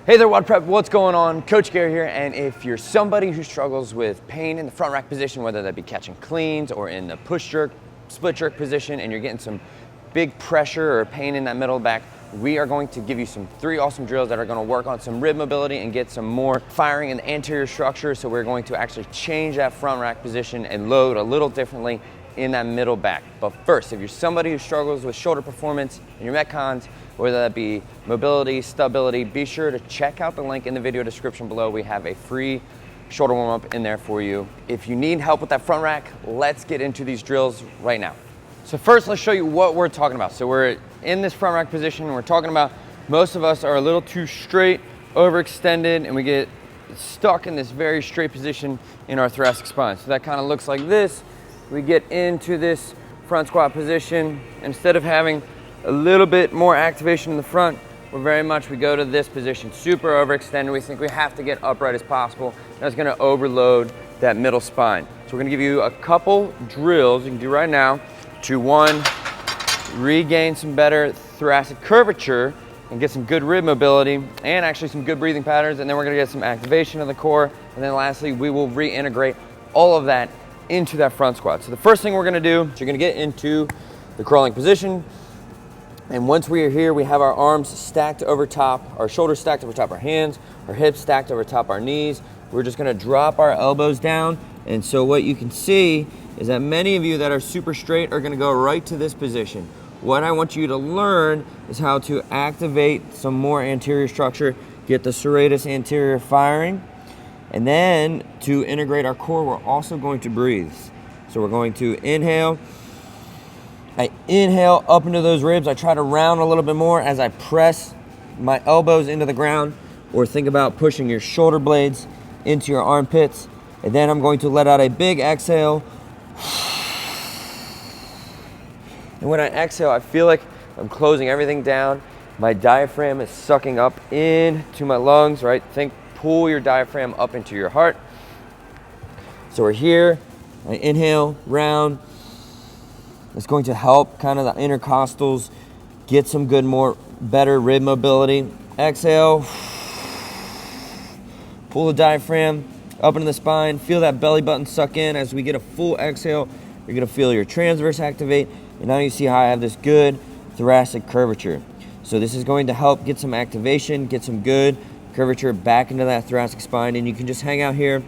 Hey there, WODprep, what's going on? Coach Gary here, and if you're somebody who struggles with pain in the front rack position, whether that be catching cleans or in the push jerk, split jerk position, and you're getting some big pressure or pain in that middle back, we are going to give you three awesome drills that are going to work on some rib mobility and get some more firing in the anterior structure. So we're going to actually change that front rack position and load a little differently in that middle back. But first, if you're somebody who struggles with shoulder performance in your Metcons, whether that be mobility, stability, be sure to check out the link in the video description below. We have a free shoulder warm-up in there for you. If you need help with that front rack, let's get into these drills right now. So first, let's show you what we're talking about. So we're in this front rack position, and we're talking about most of us are a little too straight, overextended, and we get stuck in this very straight position in our thoracic spine. So that kind of looks like this. We get into this front squat position. Instead of having a little bit more activation in the front, we go to this position, super overextended. We think we have to get upright as possible. That's gonna overload that middle spine. So we're gonna give you a couple drills you can do right now to one, regain some better thoracic curvature and get some good rib mobility and actually some good breathing patterns. And then we're gonna get some activation of the core. And then lastly, we will reintegrate all of that into that front squat. So the first thing we're gonna do is you're gonna get into the crawling position. And once we are here, we have our arms stacked over top, our shoulders stacked over top our hands, our hips stacked over top our knees. We're just gonna drop our elbows down. And so what you can see is that many of you that are super straight are gonna go right to this position. What I want you to learn is how to activate some more anterior structure, get the serratus anterior firing, and then to integrate our core, we're also going to breathe. So we're going to inhale. I inhale up into those ribs. I try to round a little bit more as I press my elbows into the ground, or think about pushing your shoulder blades into your armpits. And then I'm going to let out a big exhale. And when I exhale, I feel like I'm closing everything down. My diaphragm is sucking up into my lungs, right? Pull your diaphragm up into your heart. So we're here. I inhale, round. It's going to help kind of the intercostals get some better rib mobility. Exhale. Pull the diaphragm up into the spine. Feel that belly button suck in. As we get a full exhale, you're gonna feel your transverse activate. And now you see how I have this good thoracic curvature. So this is going to help get some activation, get some good curvature back into that thoracic spine. And you can just hang out here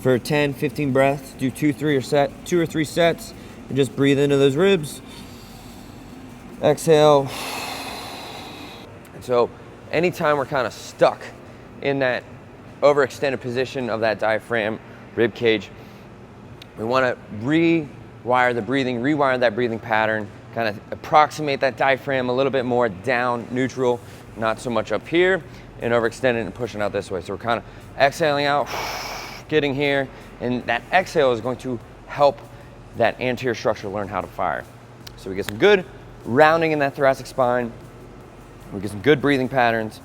for 10, 15 breaths, do two or three sets, and just breathe into those ribs. Exhale. And so anytime we're kind of stuck in that overextended position of that diaphragm, rib cage, we want to rewire that breathing pattern, kind of approximate that diaphragm a little bit more down, neutral, not so much up here, and overextended and pushing out this way. So we're kind of exhaling out, getting here, and that exhale is going to help that anterior structure learn how to fire. So we get some good rounding in that thoracic spine, we get some good breathing patterns,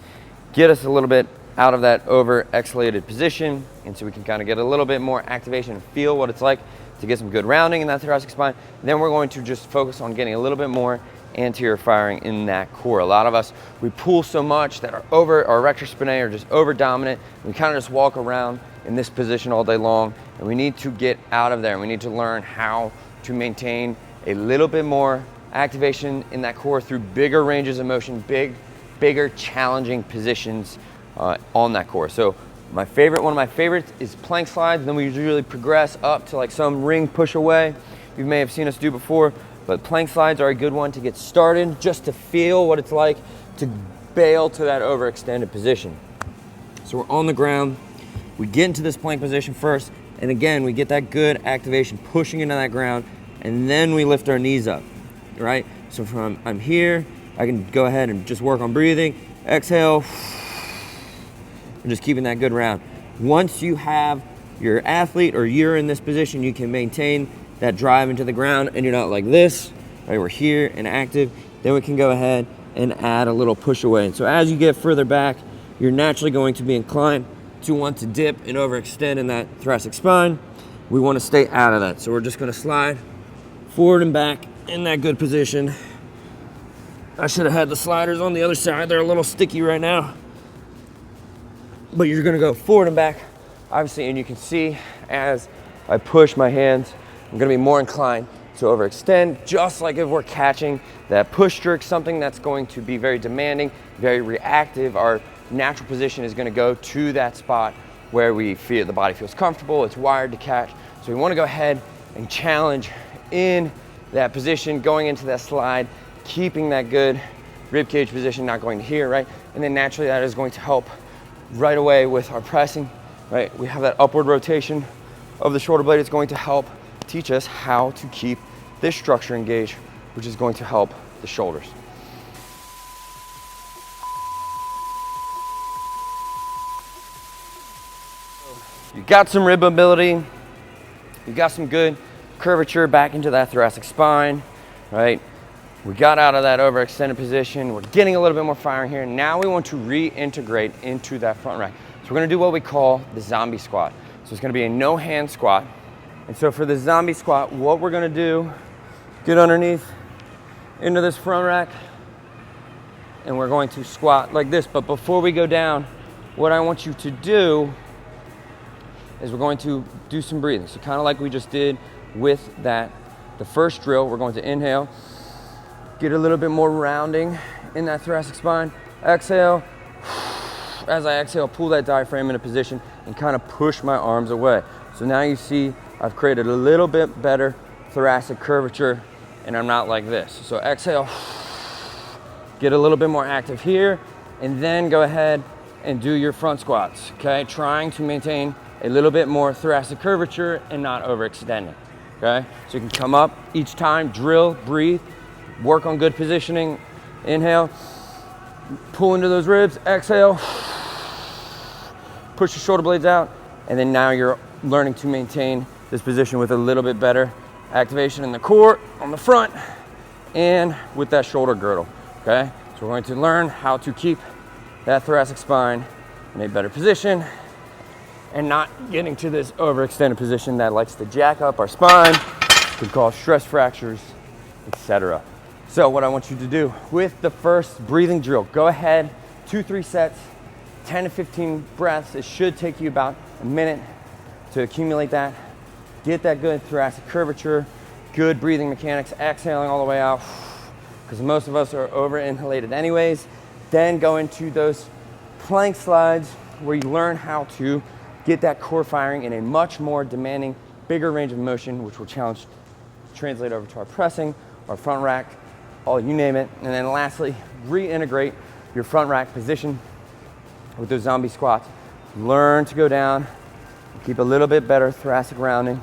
get us a little bit out of that over-exhalated position, and so we can kind of get a little bit more activation and feel what it's like to get some good rounding in that thoracic spine. And then we're going to just focus on getting a little bit more anterior firing in that core. A lot of us, we pull so much that our rectus spinae are just over dominant. We kind of just walk around in this position all day long, and we need to get out of there. And we need to learn how to maintain a little bit more activation in that core through bigger ranges of motion, bigger challenging positions on that core. So one of my favorites is plank slides, and then we usually progress up to like some ring push away you may have seen us do before. But plank slides are a good one to get started, just to feel what it's like to bail to that overextended position. So we're on the ground, we get into this plank position first, and again, we get that good activation, pushing into that ground, and then we lift our knees up, right? So I'm here, I can go ahead and just work on breathing, exhale, and just keeping that good round. Once you have your athlete or you're in this position, you can maintain that drive into the ground, and you're not like this, right? We're here and active. Then we can go ahead and add a little push away. And so as you get further back, you're naturally going to be inclined to want to dip and overextend in that thoracic spine. We want to stay out of that. So we're just going to slide forward and back in that good position. I should have had the sliders on the other side. They're a little sticky right now. but you're gonna go forward and back, obviously, and you can see as I push my hands, I'm gonna be more inclined to overextend, just like if we're catching that push jerk, something that's going to be very demanding, very reactive. Our natural position is gonna go to that spot where we feel the body feels comfortable, it's wired to catch. So we wanna go ahead and challenge in that position, going into that slide, keeping that good rib cage position, not going to here, right? And then naturally that is going to help right away with our pressing, right? We have that upward rotation of the shoulder blade. It's going to help teach us how to keep this structure engaged, which is going to help the shoulders. You got some rib mobility, you got some good curvature back into that thoracic spine, right? We got out of that overextended position. We're getting a little bit more firing here. Now we want to reintegrate into that front rack. So we're gonna do what we call the zombie squat. So it's gonna be a no hand squat. And so for the zombie squat, what we're gonna do, get underneath into this front rack, and we're going to squat like this. But before we go down, what I want you to do is we're going to do some breathing. So kind of like we just did with that, the first drill, we're going to inhale, get a little bit more rounding in that thoracic spine. Exhale. As I exhale, pull that diaphragm into position and kind of push my arms away. So now you see I've created a little bit better thoracic curvature and I'm not like this. So exhale, get a little bit more active here, and then go ahead and do your front squats, okay? Trying to maintain a little bit more thoracic curvature and not overextending, okay? So you can come up each time, drill, breathe, work on good positioning. Inhale, pull into those ribs, exhale, push the shoulder blades out, and then now you're learning to maintain this position with a little bit better activation in the core on the front and with that shoulder girdle, okay? So we're going to learn how to keep that thoracic spine in a better position and not getting to this overextended position that likes to jack up our spine, could cause stress fractures, etc. So what I want you to do with the first breathing drill, go ahead, 2-3 sets, 10 to 15 breaths. It should take you about a minute to accumulate that. Get that good thoracic curvature, good breathing mechanics, exhaling all the way out, because most of us are over inhalated anyways. Then go into those plank slides where you learn how to get that core firing in a much more demanding, bigger range of motion, which will translate over to our pressing, our front rack, all you name it. And then lastly, reintegrate your front rack position with those zombie squats. Learn to go down, keep a little bit better thoracic rounding,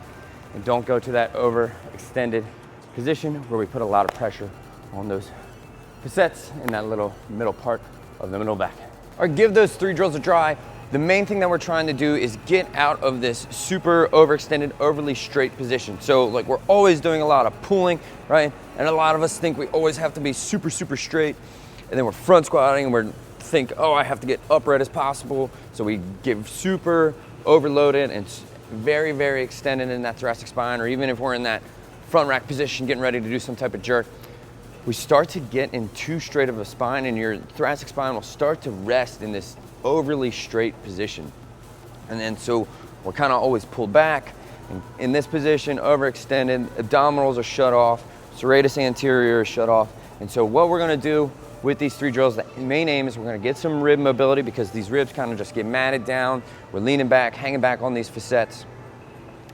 and don't go to that overextended position where we put a lot of pressure on those facets in that little middle part of the middle back. All right, give those 3 drills a try. The main thing that we're trying to do is get out of this super overextended, overly straight position. So like we're always doing a lot of pulling, right? And a lot of us think we always have to be super, super straight. And then we're front squatting and we think, oh, I have to get upright as possible. So we get super overloaded and very, very extended in that thoracic spine, or even if we're in that front rack position, getting ready to do some type of jerk, we start to get in too straight of a spine and your thoracic spine will start to rest in this overly straight position. And then so we're kind of always pulled back. And in this position, overextended, abdominals are shut off, serratus anterior is shut off. And so what we're gonna do with these 3 drills, the main aim is we're gonna get some rib mobility because these ribs kind of just get matted down. We're leaning back, hanging back on these facets,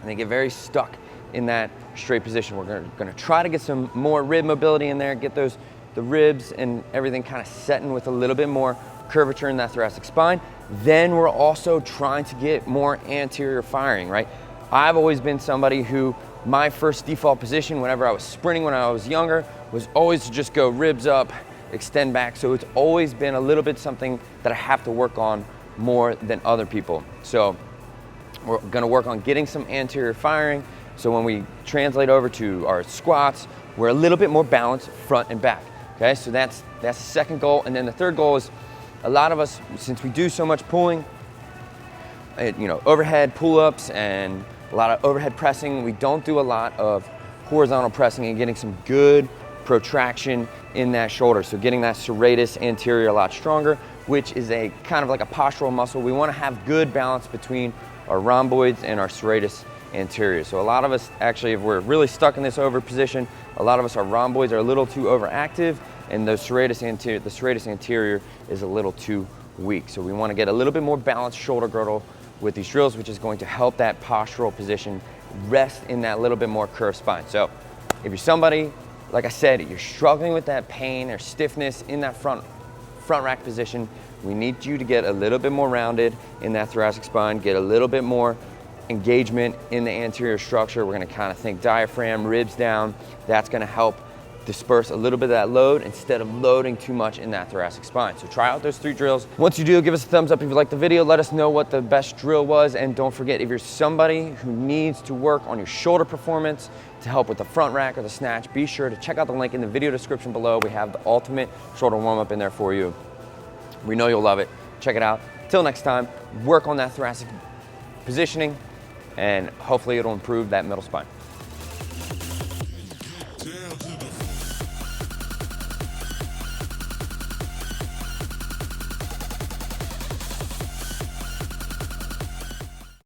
and they get very stuck in that straight position. We're gonna try to get some more rib mobility in there, get the ribs and everything kind of setting with a little bit more curvature in that thoracic spine. Then we're also trying to get more anterior firing, right? I've always been somebody who, my first default position whenever I was sprinting when I was younger was always to just go ribs up, extend back. So it's always been a little bit something that I have to work on more than other people. So we're gonna work on getting some anterior firing. So when we translate over to our squats, we're a little bit more balanced front and back. Okay, so that's the second goal. And then the third goal is, a lot of us, since we do so much pulling, overhead pull-ups and a lot of overhead pressing, we don't do a lot of horizontal pressing and getting some good protraction in that shoulder. So getting that serratus anterior a lot stronger. which is a kind of like a postural muscle. We want to have good balance between our rhomboids and our serratus anterior. So a lot of us, actually, if we're really stuck in this over position, a lot of us, our rhomboids are a little too overactive, and the serratus anterior is a little too weak. So we want to get a little bit more balanced shoulder girdle with these drills, which is going to help that postural position rest in that little bit more curved spine. So if you're somebody, like I said, you're struggling with that pain or stiffness in that front rack position, we need you to get a little bit more rounded in that thoracic spine, get a little bit more engagement in the anterior structure. We're gonna kind of think diaphragm, ribs down. That's gonna help disperse a little bit of that load instead of loading too much in that thoracic spine. So try out those 3 drills. Once you do, give us a thumbs up if you like the video. Let us know what the best drill was. And don't forget, if you're somebody who needs to work on your shoulder performance to help with the front rack or the snatch, be sure to check out the link in the video description below. We have the ultimate shoulder warm-up in there for you. We know you'll love it. Check it out. Till next time, work on that thoracic positioning, and hopefully it'll improve that middle spine.